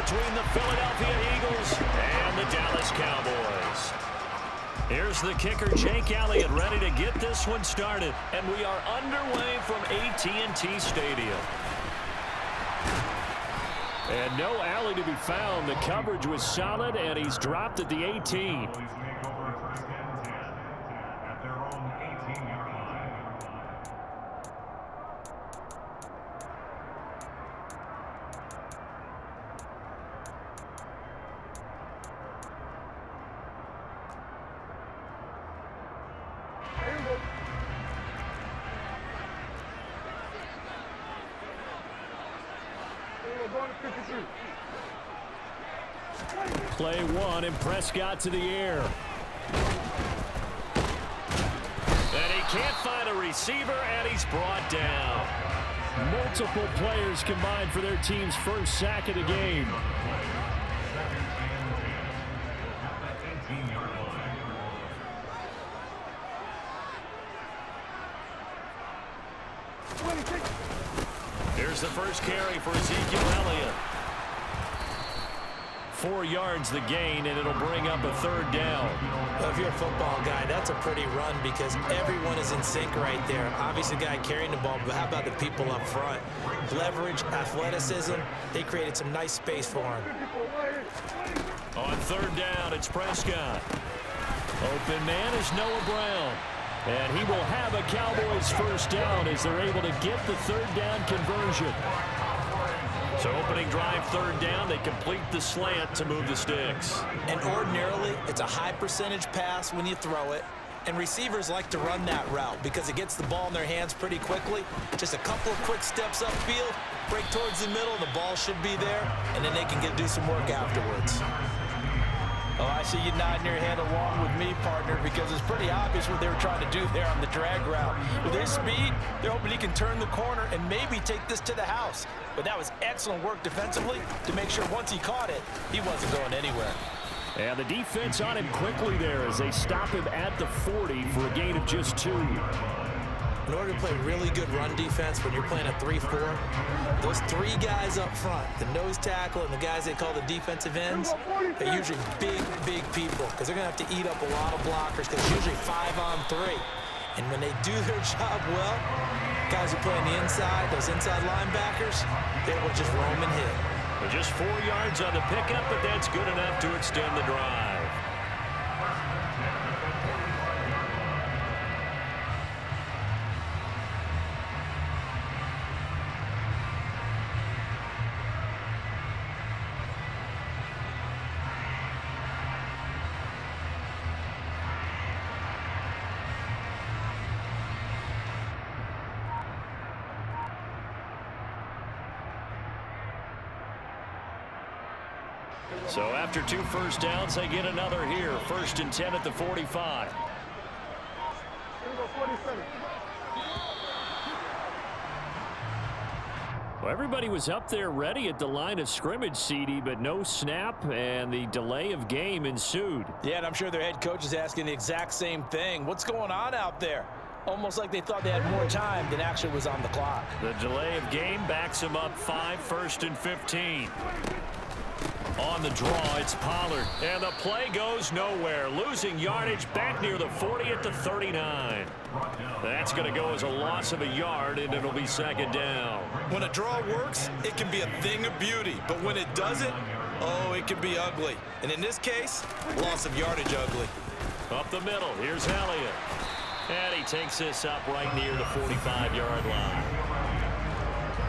between the Philadelphia Eagles and the Dallas Cowboys. Here's the kicker, Jake Elliott, ready to get this one started. And we are underway from AT&T Stadium. And no alley to be found. The coverage was solid, and he's dropped at the 18. Play one, and Prescott to the air. And he can't find a receiver, and he's brought down. Multiple players combined for their team's first sack of the game. Here's the first carry for Ezekiel Elliott. 4 yards the gain, and it'll bring up a third down. Well, if you're a football guy, that's a pretty run because everyone is in sync right there. Obviously, the guy carrying the ball, but how about the people up front? Leverage, athleticism, they created some nice space for him. On third down, it's Prescott. Open man is Noah Brown. And he will have a Cowboys first down as they're able to get the third down conversion. So opening drive, third down, they complete the slant to move the sticks. And ordinarily, it's a high percentage pass when you throw it. And receivers like to run that route because it gets the ball in their hands pretty quickly. Just a couple of quick steps upfield, break towards the middle, the ball should be there, and then they can do some work afterwards. Oh, I see you nodding your head along with me, partner, because it's pretty obvious what they were trying to do there on the drag route. With his speed, they're hoping he can turn the corner and maybe take this to the house. But that was excellent work defensively to make sure once he caught it, he wasn't going anywhere. And the defense on him quickly there as they stop him at the 40 for a gain of just 2. In order to play really good run defense when you're playing a 3-4, those 3 guys up front, the nose tackle and the guys they call the defensive ends, they're usually big people because they're going to have to eat up a lot of blockers because it's usually 5-on-3. And when they do their job well, guys who play on the inside, those inside linebackers, they will just roam and hit. But just 4 yards on the pickup, but that's good enough to extend the drive. So after 2 first downs, they get another here. 1st and 10 at the 45. Well, everybody was up there ready at the line of scrimmage, CD, but no snap, and the delay of game ensued. Yeah, and I'm sure their head coach is asking the exact same thing. What's going on out there? Almost like they thought they had more time than actually was on the clock. The delay of game backs them up 5, 1st and 15. On the draw, it's Pollard, and the play goes nowhere. Losing yardage back near the 40 at the 39. That's going to go as a loss of a yard, and it'll be 2nd down. When a draw works, it can be a thing of beauty, but when it doesn't, oh, it can be ugly. And in this case, loss of yardage ugly. Up the middle, here's Elliott. And he takes this up right near the 45-yard line.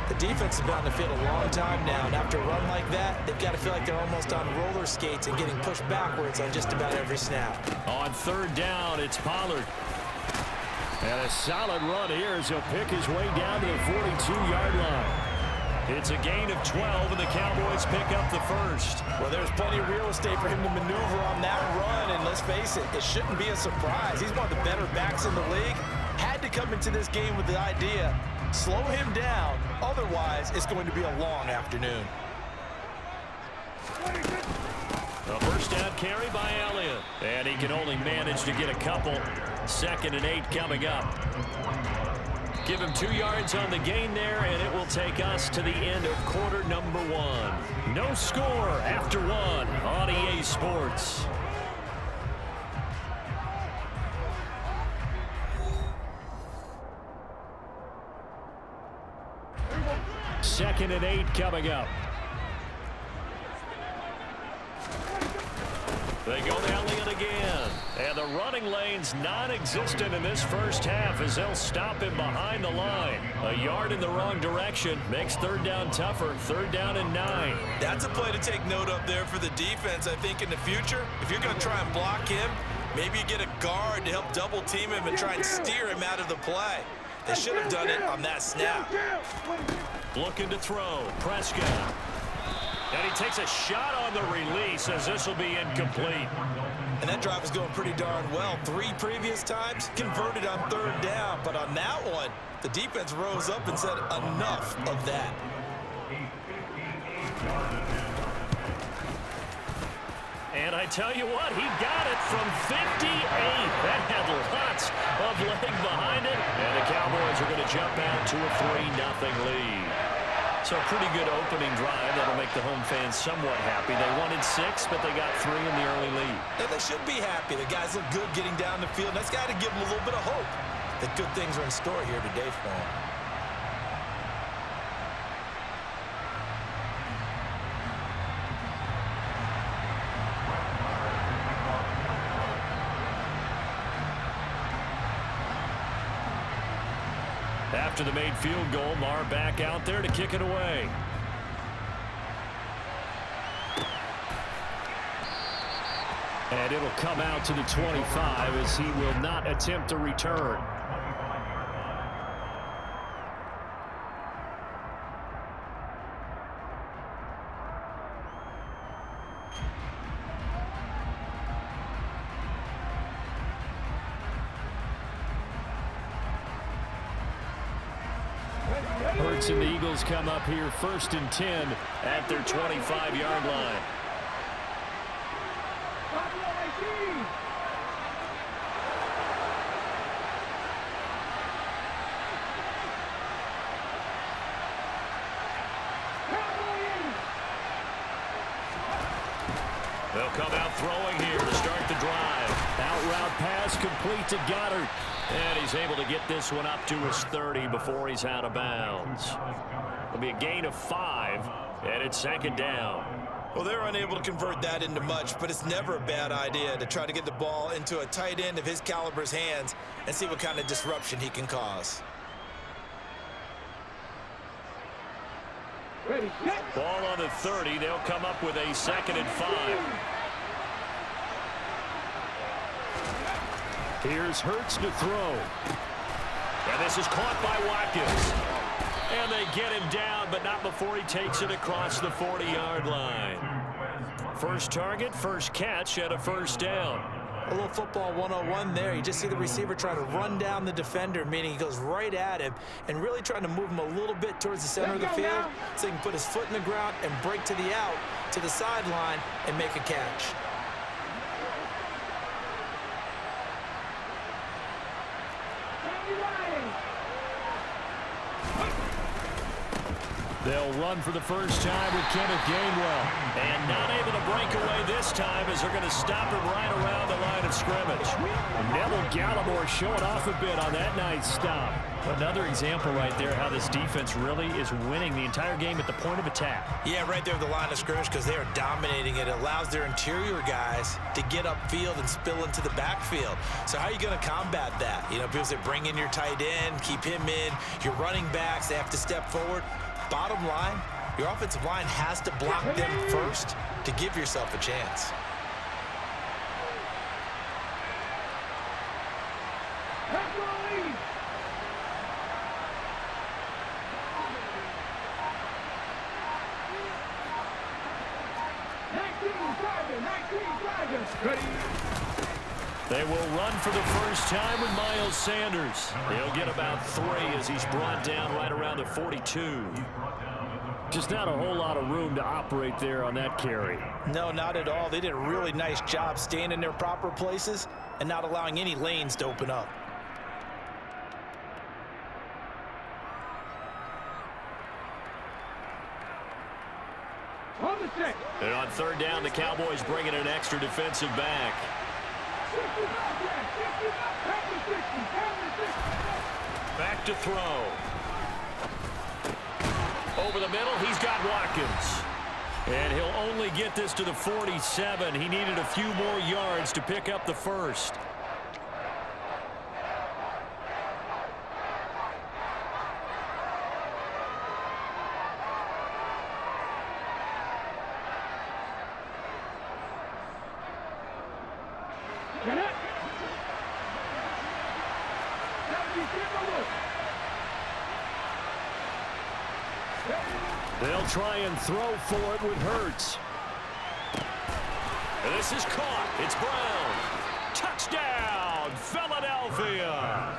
The defense has been on the field a long time now, and after a run like that, they've got to feel like they're almost on roller skates and getting pushed backwards on just about every snap. On 3rd down, it's Pollard. And a solid run here as he'll pick his way down to the 42-yard line. It's a gain of 12, and the Cowboys pick up the 1st. Well, there's plenty of real estate for him to maneuver on that run, and let's face it, it shouldn't be a surprise. He's one of the better backs in the league. Had to come into this game with the idea, slow him down, otherwise it's going to be a long afternoon. A first down carry by Elliott. And he can only manage to get a couple. 2nd and 8 coming up. Give him 2 yards on the gain there, and it will take us to the end of quarter number 1. No score after 1 on EA Sports. Second and 8 coming up. They go to Elliott again. And the running lane's non-existent in this first half as they'll stop him behind the line. A yard in the wrong direction makes third down tougher. Third down and 9. That's a play to take note of there for the defense, I think, in the future. If you're going to try and block him, maybe you get a guard to help double team him and try and steer him out of the play. They should have done it on that snap. Looking to throw. Prescott. And he takes a shot on the release as this will be incomplete. And that drive is going pretty darn well. 3 previous times converted on third down. But on that one, the defense rose up and said enough of that. And I tell you what, he got it from 58. That had lots of leg behind it. And the Cowboys are going to jump out to a 3-0 lead. So a pretty good opening drive that'll make the home fans somewhat happy. They wanted 6, but they got 3 in the early lead. And they should be happy. The guys look good getting down the field. That's got to give them a little bit of hope that good things are in store here today for them. After the made field goal, Marr back out there to kick it away. And it'll come out to the 25 as he will not attempt to return. Hurts and the Eagles come up here 1st and 10 at their 25-yard line. They'll come out throwing here to start the drive. Out route pass complete to Goddard. And he's able to get this one up to his 30 before he's out of bounds. It'll be a gain of 5, and it's 2nd down. Well, they're unable to convert that into much, but it's never a bad idea to try to get the ball into a tight end of his caliber's hands and see what kind of disruption he can cause. Ball on the 30. They'll come up with a 2nd and 5. Here's Hurts to throw. And this is caught by Watkins. And they get him down, but not before he takes it across the 40-yard line. First target, first catch, and a 1st down. A little football 101 there. You just see the receiver try to run down the defender, meaning he goes right at him and really trying to move him a little bit towards the center of the field so he can put his foot in the ground and break to the out, to the sideline, and make a catch. They'll run for the first time with Kenneth Gainwell. And not able to break away this time as they're going to stop him right around the line of scrimmage. Neville Gallimore showing off a bit on that nice stop. Another example right there how this defense really is winning the entire game at the point of attack. Yeah, right there at the line of scrimmage because they are dominating it. It allows their interior guys to get upfield and spill into the backfield. So how are you going to combat that? You know, because they bring in your tight end, keep him in. Your running backs, they have to step forward. Bottom line, your offensive line has to block them first to give yourself a chance. They will run for the first time with Miles Sanders. He'll get about 3 as he's brought down right around the 42. Just not a whole lot of room to operate there on that carry. No, not at all. They did a really nice job staying in their proper places and not allowing any lanes to open up. And on third down, the Cowboys bring in an extra defensive back. Back to throw. Over the middle, he's got Watkins. And he'll only get this to the 47. He needed a few more yards to pick up the first. They'll try and throw for it with Hurts. And this is caught. It's Brown. Touchdown, Philadelphia.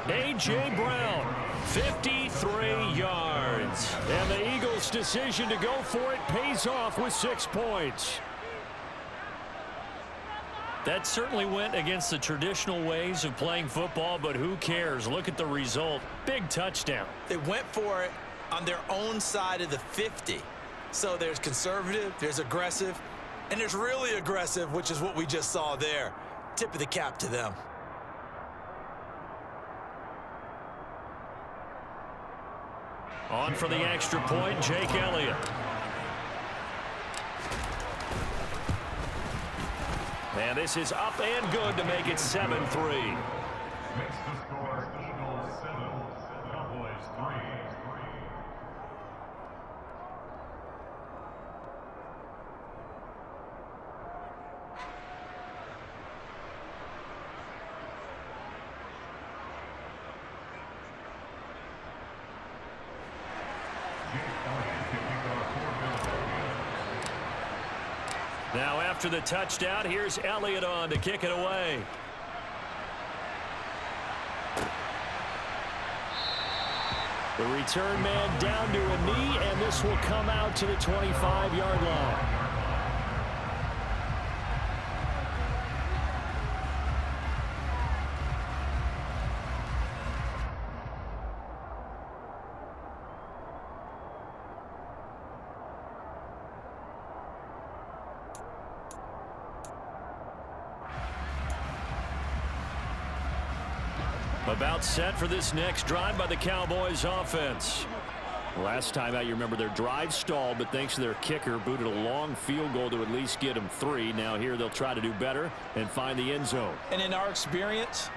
A.J. Brown, 53 yards. And the Eagles' decision to go for it pays off with 6 points. That certainly went against the traditional ways of playing football, but who cares? Look at the result. Big touchdown. They went for it on their own side of the 50. So there's conservative, there's aggressive, and there's really aggressive, which is what we just saw there. Tip of the cap to them. On for the extra point, Jake Elliott. And this is up and good to make it 7-3. Now after the touchdown, here's Elliott on to kick it away. The return man down to a knee, and this will come out to the 25-yard line. About set for this next drive by the Cowboys offense. Last time out, you remember their drive stalled, but thanks to their kicker, booted a long field goal to at least get them 3. Now here they'll try to do better and find the end zone. And in our experience,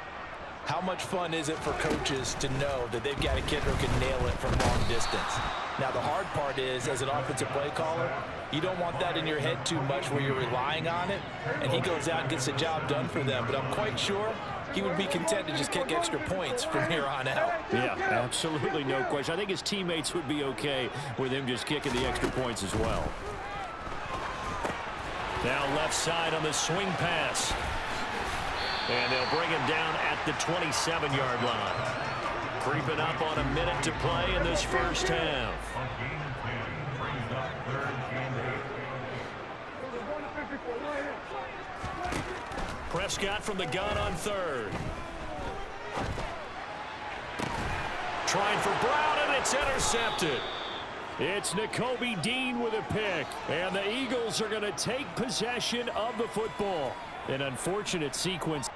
how much fun is it for coaches to know that they've got a kid who can nail it from long distance? Now the hard part is, as an offensive play caller, you don't want that in your head too much where you're relying on it, and he goes out and gets the job done for them. But I'm quite sure he would be content to just kick extra points from here on out. Yeah, absolutely no question. I think his teammates would be okay with him just kicking the extra points as well. Now left side on the swing pass. And they'll bring him down at the 27-yard line. Creeping up on a minute to play in this first half. Prescott from the gun on third. Trying for Brown, and it's intercepted. It's Nakobe Dean with a pick, and the Eagles are going to take possession of the football. An unfortunate sequence.